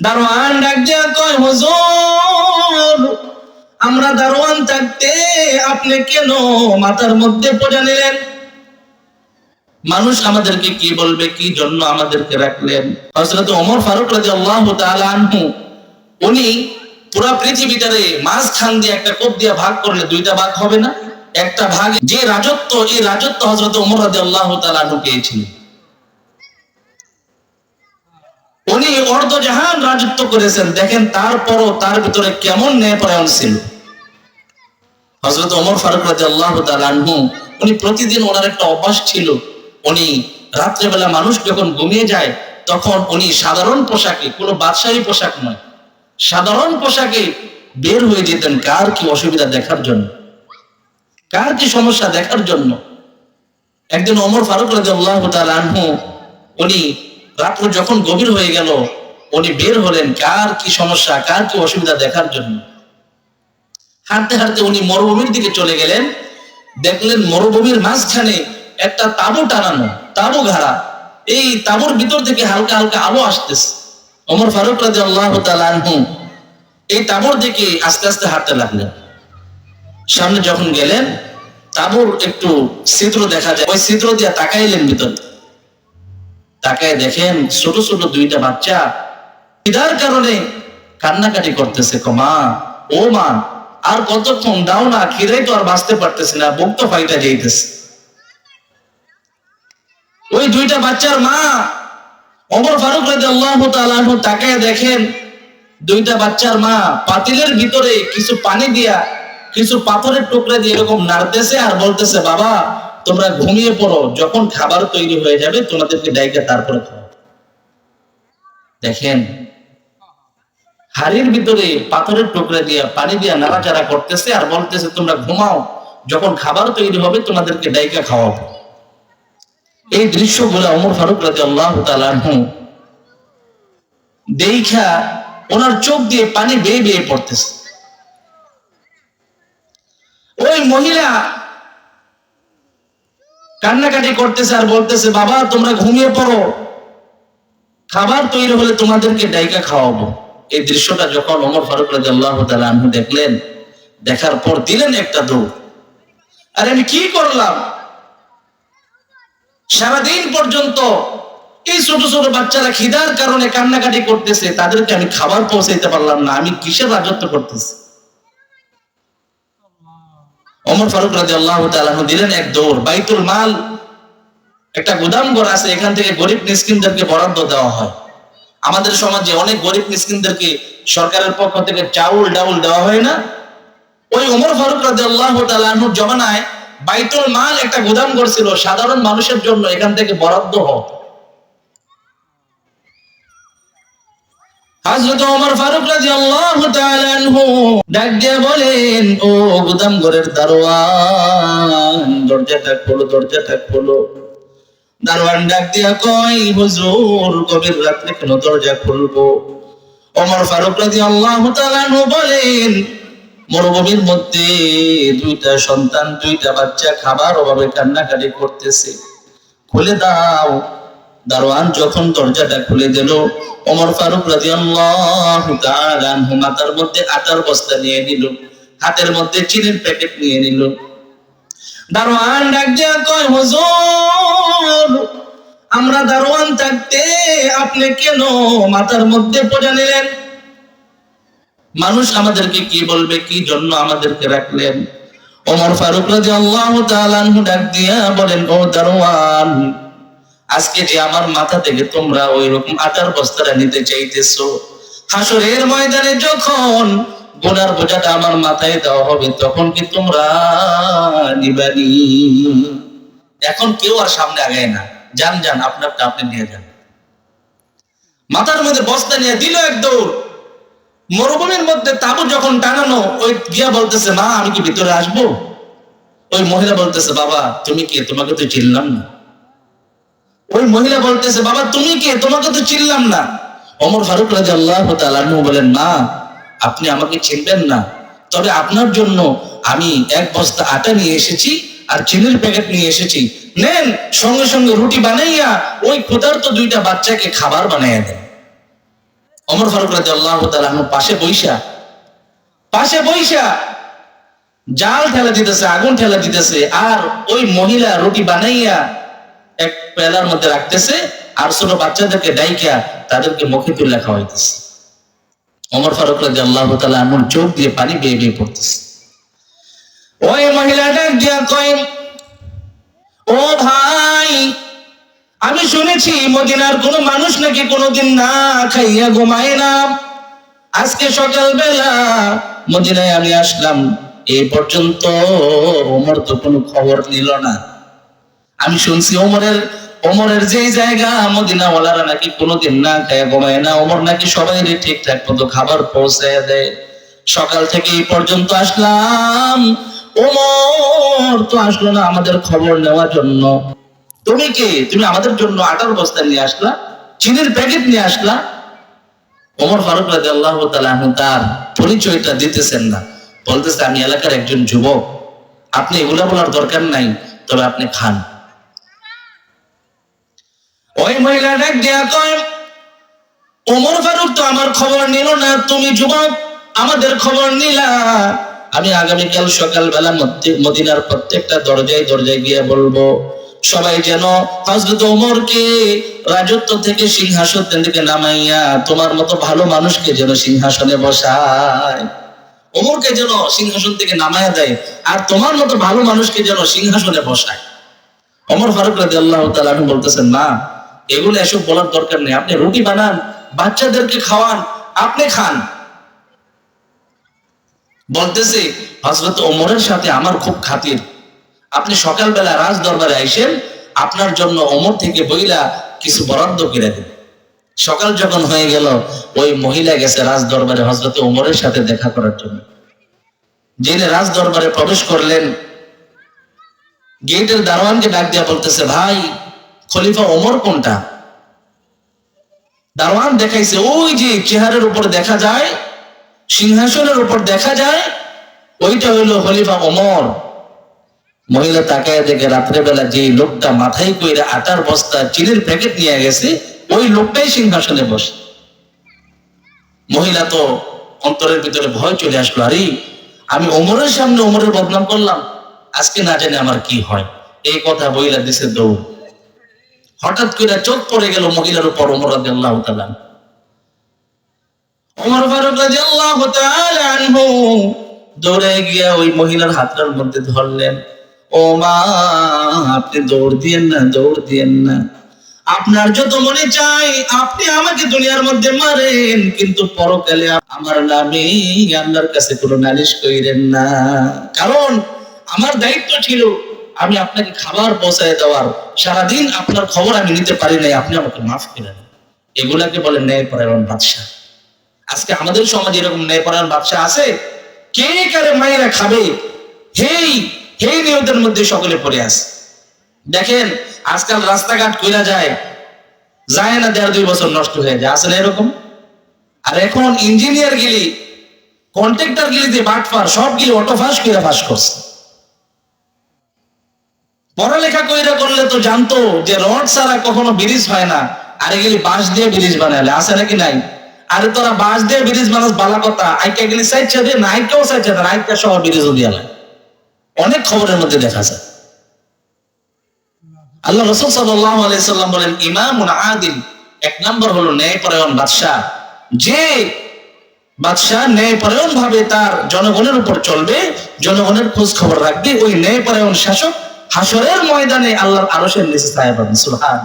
দারোয়ান ডাক দিয়া কয়, হুজুর আমরা দারোয়ান থাকতে আপনি কেন মাথার মধ্যে পড়ে নিলেন? মানুষ আমাদেরকে কি বলবে, কি জন্য আমাদেরকে রাখলেন? হযরত ওমর ফারুক রাদিয়াল্লাহু তাআলা আনহু উনি পুরা পৃথিবীটারে মাঝখান দিয়ে একটা কোপ দিয়ে ভাগ করলে দুইটা ভাগ হবে না? একটা ভাগ, যে রাজত্ব, এই রাজত্ব হযরত ওমর রাদিয়াল্লাহু তাআলা আনহু পেয়েছিলেন। উনি অর্ধজাহান রাজত্ব করেছেন। দেখেন তারপরও তার ভিতরে কেমন ন্যায়পরায়ণ ছিল। হযরত ওমর ফারুক রাদিয়াল্লাহু তাআলা আনহু উনি প্রতিদিন, ওনার একটা অভ্যাস ছিল, উনি রাত্রেবেলা মানুষ যখন ঘুমিয়ে যায় তখন উনি সাধারণ পোশাকে, কোনো বাদশাহী পোশাক নয়, সাধারণ পোশাকে বের হয়ে যেতেন কার কি অসুবিধা দেখার জন্য, কার কি সমস্যা দেখার জন্য। একদিন ওমর ফারুক রাদিয়াল্লাহু তাআলা আনহু উনি রাত্র যখন গভীর হয়ে গেল, উনি বের হলেন কার কি সমস্যা, কার কি অসুবিধা দেখার জন্য। হাঁটতে হাঁটতে উনি মরুভূমির দিকে চলে গেলেন। দেখলেন মরুভূমির মাঝখানে একটা তাঁবু টানানো, তাঁবু ঘাড়া। এই তাঁবুর ভিতর থেকে হালকা হালকা আলো আসতেছে। ওমর ফারুক রাদিয়াল্লাহু তাআলা আনহু এই তাঁবুর দিকে আস্তে আস্তে হাঁটতে লাগলেন। সামনে যখন গেলেন তাঁবুর একটু ছিদ্র দেখা যায়, ওই ছিদ্র দিয়ে তাকাইলেন ভিতর। তাকায় দেখেন ছোট ছোট দুইটা বাচ্চা খিদার কারণে কান্নাকাটি করতেছে। মা, ও মা, আর কতক্ষণ দাও না, খিদাই তো আর বাঁচতে পারতেছে না, বুক তো ফাইটা যাইতেছে। ওই দুইটা বাচ্চার মা ওমর ফারুক রাদিয়াল্লাহু তাআলা আনহু তাকায় দেখেন দুইটা বাচ্চার মা পাতিলের ভিতরে কিছু পানি দিয়া, কিছু পাথরের টুকরা দিয়ে এরকম নাড়তেছে আর বলতেছে, বাবা তোমরা ঘুমিয়ে পড়ো, যখন খাবার তৈরি হয়ে যাবে তোমাদেরকে ডাইকা তারপরে খাও। দেখেন হাড়ির ভিতরে পাথরের টুকরা দিয়ে পানি দিয়া নাড়াচাড়া করতেছে আর বলতেছে, তোমরা ঘুমাও, যখন খাবার তৈরি হবে তোমাদেরকে ডাইকা খাওয়াবো। এই দৃশ্যগুলো ওমর ফারুক রাদিয়াল্লাহু তাআলা আনহু দেখা ওনার চোখ দিয়ে পানি বেয়ে বেয়ে পড়তেছে। ওই মহিলা কান্নাকাটি করতেছে আর বলতেছে, বাবা তোমরা ঘুমিয়ে পড়ো, খাবার তৈরি হলে তোমাদেরকে ডাইকা খাওয়াবো। এই দৃশ্যটা যখন ওমর ফারুক রাদিয়াল্লাহু তাআলা আনহু দেখলেন, দেখার পর দিলেন একটা দৌড়। আরে আমি কি করলাম? সারাদিন পর্যন্ত এই ছোট ছোট বাচ্চারা খিদার কারণে কান্নাকাটি করতেছে, তাদেরকে আমি খাবার পৌঁছাইতে পারলাম না, আমি কিসের রাজত্ব করতেছি? ওমর ফারুক রাদিয়াল্লাহু তাআলা আনহু দিলেন এক দৌড়। বাইতুল মাল, একটা গুদাম ঘর আছে, এখান থেকে গরিব মিসকিনদেরকে বরাদ্দ দেওয়া হয়। আমাদের সমাজে অনেক গরিব মিসকিনদেরকে সরকারের পক্ষ থেকে চাউল ডাউল দেওয়া হয় না? ওই ওমর ফারুক রাদিয়াল্লাহু তাআলা আনহুর জমানায় বাইতুল মাল একটা গুদাম ঘর ছিল, সাধারণ মানুষের জন্য এখান থেকে বরাদ্দ হয়। হযরত ওমর ফারুক রাদিয়াল্লাহু তাআলা আনহু ডাক দিয়ে বলেন, ও গুদাম ঘরের দারোয়ান, দরজাটা খোলো, দরজাটা খোলো। দারোয়ান ডাক দিয়া কয়, হুজুর গভীর রাতে কেন দরজা খুলবো? ওমর ফারুক রাদিয়াল্লাহু তাআলা আনহু বলেন, মরুভূমির মধ্যে দুইটা সন্তান, দুইটা বাচ্চা খাবার অভাবে কান্নাকাটি করতেছে, খুলে দাও। দারোয়ান যখন দরজাটা খুলে দিল, ওমর ফারুক রাদিয়াল্লাহু তাআলা আনহু মাথার মধ্যে আটার বস্তা নিয়ে নিল, হাতের মধ্যে চিনির প্যাকেট নিয়ে নিল। দারোয়ান ডাক দিয়া কয়, হুজুর আমরা দারোয়ান থাকতে আপনি কেন মাথার মধ্যে পড়ে নিলেন? মানুষ আমাদেরকে কি বলবে, কি জন্য আমাদেরকে রাখলেন? ওমর ফারুক রাদিয়াল্লাহু তাআলা আনহু ডাক দিয়া বলেন, ও দারোয়ান, আজকে যে আমার মাথা থেকে তোমরা ওই রকম আটার বস্তাটা নিতে চাইতেছো, হাসরের ময়দানে যখন গুনার বোঝাটা আমার মাথায় দেওয়া হবে তখন কি তোমরা নিবানি? এখন কেউ আর সামনে আগায় না, যান যান আপনারটা আপনি নিয়ে যান। মাথার মধ্যে বস্তা নিয়ে দিল এক দৌড়। মরুভূমির মধ্যে তাঁবু যখন টানানো, ওই গিয়া বলতেছে, মা আমি কি ভিতরে আসবো? ওই মহিলা বলতেছে, বাবা তুমি কে, তোমাকে তো চিনলাম না। ওই মহিলা বলতেছে, বাবা তুমি কে, তোমাকে তো চিনলাম না। ওমর ফারুক রাদিয়াল্লাহু তাআলা আনহু বলেন, মা আপনি আমাকে চিনবেন না, তবে আপনার জন্য আমি এক বস্তা আটা নিয়ে এসেছি আর চিনির প্যাকেট নিয়ে এসেছি, নেন, সঙ্গে সঙ্গে রুটি বানাইয়া ওই ক্ষুধার্ত দুইটা বাচ্চাকে খাবার বানাইয়া দেন। ওমর ফারুক রাদিয়াল্লাহু তাআলা আনহু পাশে বইসা জাল ঠেলা দিতেছে, আগুন ঠেলা দিতেছে, আর ওই মহিলা রুটি বানাইয়া এক পেলার মধ্যে রাখতেছে, আর ছোট বাচ্চাদেরকে ডাইকা তাদেরকে মুখে তুলে খাওয়াইতেছে। ওমর ফারুক রাদিয়াল্লাহু তাআলা আনহুর চোখ দিয়ে পানি বেয়ে বেয়ে পড়তেছে। ওই মহিলা ডাক দিয়া কয়, ও ভাই, আমি শুনেছি মদিনার কোন মানুষ নাকি কোনোদিন না খাইয়া ঘুমায় না। আজকে সকালবেলা মদিনায় আমি আসলাম, এই পর্যন্ত ওমর তো কোনো খবর নিল না। আমি শুনছি ওমরের যেই জায়গা মদিনাওয়ালারা নাকি কোনোদিন না খাইয়া ঘুমায় না, ওমর নাকি সবাই ঠিকঠাক মতো খাবার পৌঁছায় দেয়। সকাল থেকে এই পর্যন্ত আসলাম, ওমর তো আসলো না আমাদের খবর নেওয়ার জন্য। তুমি কে? তুমি আমাদের জন্য আটার বস্তা নিয়ে আসলা, চিনির প্যাকেট নিয়ে আসলা। ওমর ফারুক রাদিয়াল্লাহু তাআলা আনহু তার পরিচয়টা দিতেছেন না, বলতেছে আমি এলাকার একজন যুবক, আপনি এগুলা বলার দরকার নাই, তবে আপনি খান। ওই মহিলা ডাক দিয়া কয়, ওমর ফারুক তো আমার খবর নিল না, তুমি যুবক আমাদের খবর নিলা। আমি আগামীকাল সকালবেলা মদিনার প্রত্যেকটা দরজায় দরজায় গিয়ে বলবো, সবাই যেন হযরত ওমরকে রাজত্ব থেকে সিংহাসন থেকে নামাইয়া তোমার মতো ভালো মানুষকে যেন সিংহাসনে বসায়, ওমরকে যেন সিংহাসন থেকে নামাইয়া দেয়, আর তোমার মতো ভালো মানুষকে যেন সিংহাসনে বসায়। ওমর ফারুক রাদিয়াল্লাহু তাআলা আনহু বলতেছেন, না, এগুলো এসব বলার দরকার নেই, আপনি রুটি বানান, বাচ্চাদেরকে খাওয়ান, আপনি খান। বলতেছে, হযরত ওমরের সাথে আমার খুব খাতির, আপনি সকালবেলা রাজ দরবারে আইসেন, আপনার জন্য ওমর থেকে বইলা কিছু বরাদ্দ করে দিন। সকাল যখন হয়ে গেল, ওই মহিলা গেছে রাজ দরবারে হযরত ওমরের সাথে দেখা করার জন্য। যিনি রাজ দরবারে প্রবেশ করলেন, গেটের দারোয়ানকে ডাক দিয়া বলতেছে, ভাই, খলিফা ওমর কোনটা? দারোয়ান দেখাইছে, ওই যে চেহারের উপর দেখা যায়, সিংহাসনের উপর দেখা যায়, ওইটা হইল খলিফা ওমর। মহিলা তাকায় দেখে রাত্রেবেলা যে লোকটা মাথায় কইরা আটার বস্তা চিনির প্যাকেট নিয়ে গেছে, ওই লোকটাই সিংহাসনে বসে। মহিলা তো অন্তরের ভিতরে ভয় চলে আসলো, আরে আমি ওমরের সামনে ওমরের বদনাম করলাম, আজকে না জানি আমার কি হয়। এই কথা বইলা দিছে দৌড়। হঠাৎ করে চোখ পড়ে গেল মহিলার উপর ওমর রাদিয়াল্লাহু তাআলা। ওমর ফারুক রাদিয়াল্লাহু তাআলা আনহু দৌড়ে গিয়া ওই মহিলার হাতটার মধ্যে ধরলেন। ও মা, আপনি দৌড় দিয়েন না, দৌড় দিয়েন না, আপনার যত মনে চাই আপনি আমাকে দুনিয়ার মধ্যে মারেন, কিন্তু পরকালে আমার নামে আল্লাহর কাছে কোনো নালিশ কইরেন না। কারণ আমার দায়িত্ব ছিল আমি আপনাকে খাবার পৌঁছায় দেওয়ার, সারাদিন আপনার খবর আমি নিতে পারি নাই, আপনি আমাকে মাফ করে দেন। এগুলাকে বলে ন্যায়পরায়ণ বাদশা। আজকে আমাদের সমাজে এরকম ন্যায়পরায়ণ বাদশা আছে? কে কারে মায়েরা খাবে, হেই নিয়তের মধ্যে সকলে পড়ে আছে। দেখেন আজকাল রাস্তাঘাট কইরা যায় না, 1.5-2 বছর নষ্ট হয়ে যায়, আছে না এরকম? আর এখন ইঞ্জিনিয়ার গিলি, কন্ট্রাক্টর গিলি দিয়ে বাটপার সব গিলি অটো ফাঁস কইরা ফাঁস করছে। পড়ালেখা কইরা করলে তো জানতো যে রড ছাড়া কখনো ব্রিজ হয় না, আর এগুলি বাঁশ দিয়ে ব্রিজ বানালে, আছে নাকি নাই? আরে তোরা বাঁশ দিয়ে ব্রিজ বানাস বালা কথা, আইকা গেলি সাইডটা দিয়ে না, আইকাও সাইডটা না, আইকা সহ ব্রিজও দিয়া না। অনেক খবরের মধ্যে দেখা যায়। আল্লাহ রাসূল সাল্লাল্লাহু আলাইহি সাল্লাম বলেন, ইমামুন আদিল, এক নম্বর হলো ন্যায়পরায়ণ বাদশা। যে বাদশা ন্যায়পরায়ণ ভাবে তার জনগণের উপর চলবে, জনগণের খোঁজ খবর রাখবে, ওই ন্যায়পরায়ণ শাসক হাসরের ময়দানে আল্লাহর আরশের নিচে ছায়া পাবেন। সুবহান।